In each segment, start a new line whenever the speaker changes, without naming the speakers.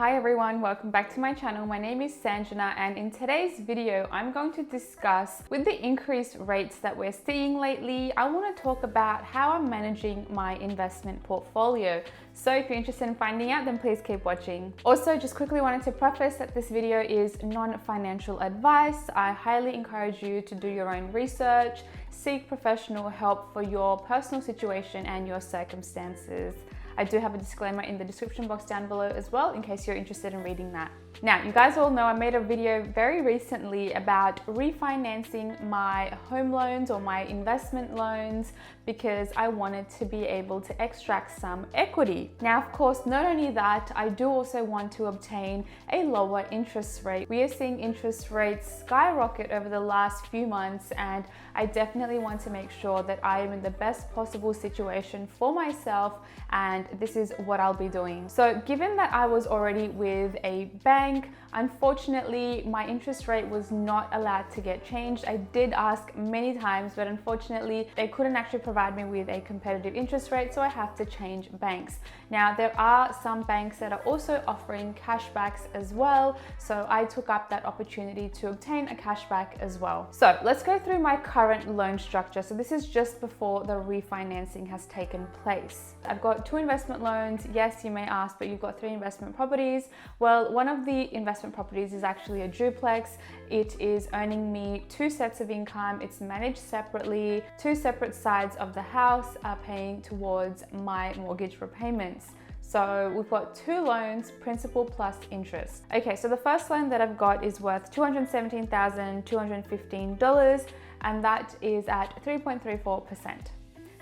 Hi everyone, welcome back to my channel. My name is Sanjana, and in today's video, I'm going to discuss with the increased rates that we're seeing lately, I want to talk about how I'm managing my investment portfolio. So if you're interested in finding out, then please keep watching. Also, just quickly wanted to preface that this video is non-financial advice. I highly encourage you to do your own research, seek professional help for your personal situation and your circumstances. I do have a disclaimer in the description box down below as well, in case you're interested in reading that. Now, you guys all know I made a video very recently about refinancing my home loans or my investment loans because I wanted to be able to extract some equity. Now, of course, not only that, I do also want to obtain a lower interest rate. We are seeing interest rates skyrocket over the last few months, and I definitely want to make sure that I am in the best possible situation for myself, and this is what I'll be doing. So given that I was already with a bank, unfortunately, my interest rate was not allowed to get changed. I did ask many times, but unfortunately, they couldn't actually provide me with a competitive interest rate, so I have to change banks. Now, there are some banks that are also offering cashbacks as well, so I took up that opportunity to obtain a cashback as well. So let's go through my current loan structure. So this is just before the refinancing has taken place. I've got 2 investment loans. Yes, you may ask, but you've got 3 investment properties. Well, one of the investment properties is actually a duplex. It is earning me 2 sets of income. It's managed separately. 2 separate sides of the house are paying towards my mortgage repayments. So we've got 2 loans, principal plus interest. Okay, so the first loan that I've got is worth $217,215, and that is at 3.34%.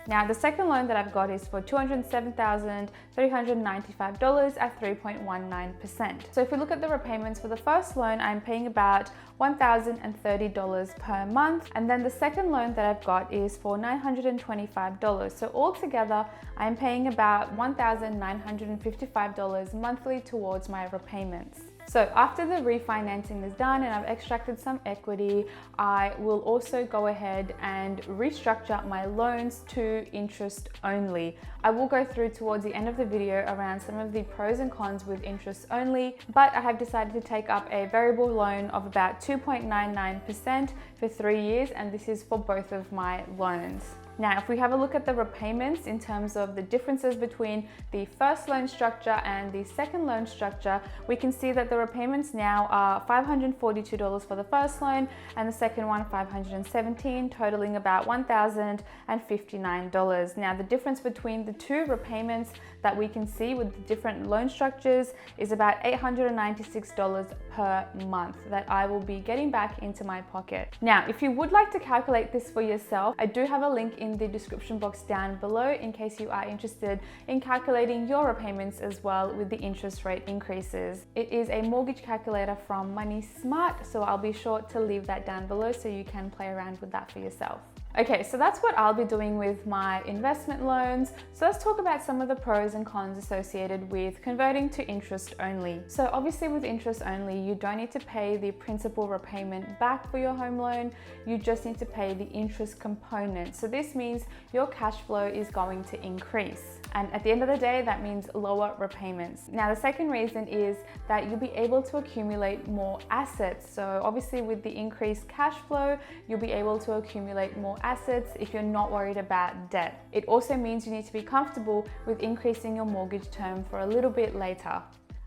Now, the second loan that I've got is for $207,395 at 3.19%. So if we look at the repayments for the first loan, I'm paying about $1,030 per month. And then the second loan that I've got is for $925. So altogether, I'm paying about $1,955 monthly towards my repayments. So after the refinancing is done and I've extracted some equity, I will also go ahead and restructure my loans to interest only. I will go through towards the end of the video around some of the pros and cons with interest only, but I have decided to take up a variable loan of about 2.99% for 3 years, and this is for both of my loans. Now, if we have a look at the repayments in terms of the differences between the first loan structure and the second loan structure, we can see that the repayments now are $542 for the first loan and the second one $517, totaling about $1,059. Now, the difference between the 2 repayments that we can see with the different loan structures is about $896 per month that I will be getting back into my pocket. Now, if you would like to calculate this for yourself, I do have a link in the description box down below in case you are interested in calculating your repayments as well with the interest rate increases. It is a mortgage calculator from Money Smart, so I'll be sure to leave that down below so you can play around with that for yourself. Okay, so that's what I'll be doing with my investment loans. So let's talk about some of the pros and cons associated with converting to interest only. So obviously with interest only, you don't need to pay the principal repayment back for your home loan. You just need to pay the interest component. So this means your cash flow is going to increase. And at the end of the day, that means lower repayments. Now, the second reason is that you'll be able to accumulate more assets. So obviously with the increased cash flow, you'll be able to accumulate more assets if you're not worried about debt. It also means you need to be comfortable with increasing your mortgage term for a little bit later.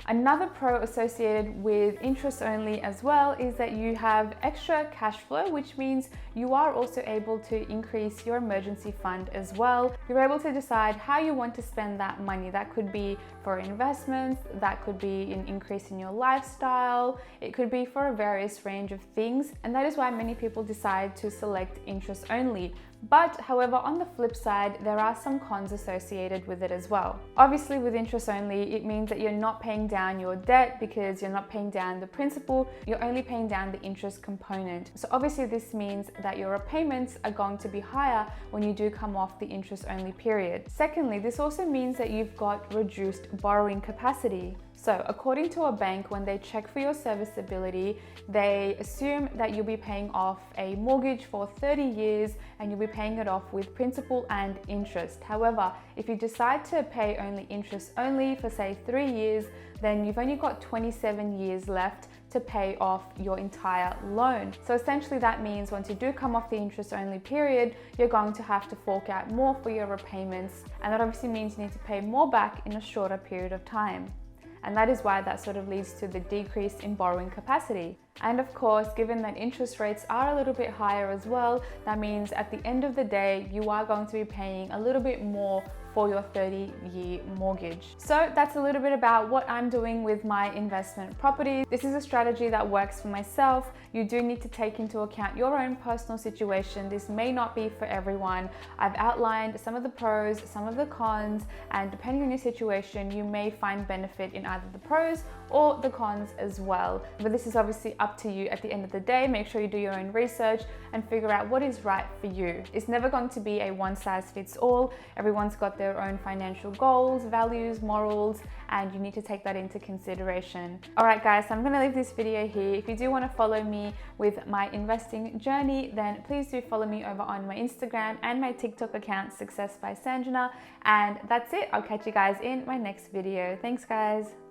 Another pro associated with interest only as well is that you have extra cash flow, which means you are also able to increase your emergency fund as well. You're able to decide how you want to spend that money. That could be for investments, that could be an increase in your lifestyle, it could be for a various range of things, and that is why many people decide to select interest only. But however, on the flip side, there are some cons associated with it as well. Obviously, with interest only, it means that you're not paying down your debt because you're not paying down the principal, you're only paying down the interest component. So obviously this means that your repayments are going to be higher when you do come off the interest only period. Secondly, this also means that you've got reduced borrowing capacity. So according to a bank, when they check for your serviceability, they assume that you'll be paying off a mortgage for 30 years and you'll be paying it off with principal and interest. However, if you decide to pay only interest only for say 3 years, then you've only got 27 years left to pay off your entire loan. So essentially that means once you do come off the interest only period, you're going to have to fork out more for your repayments. And that obviously means you need to pay more back in a shorter period of time. And that is why that sort of leads to the decrease in borrowing capacity. And of course, given that interest rates are a little bit higher as well, that means at the end of the day, you are going to be paying a little bit more for your 30-year mortgage. So that's a little bit about what I'm doing with my investment properties. This is a strategy that works for myself. You do need to take into account your own personal situation. This may not be for everyone. I've outlined some of the pros, some of the cons, and depending on your situation, you may find benefit in either the pros or the cons as well. But this is obviously up to you at the end of the day. Make sure you do your own research and figure out what is right for you. It's never going to be a one size fits all. Everyone's got their own financial goals, values, morals, and you need to take that into consideration. All right, guys, so I'm going to leave this video here. If you do want to follow me with my investing journey, then please do follow me over on my Instagram and my TikTok account, Success by Sanjana. And that's it. I'll catch you guys in my next video. Thanks, guys.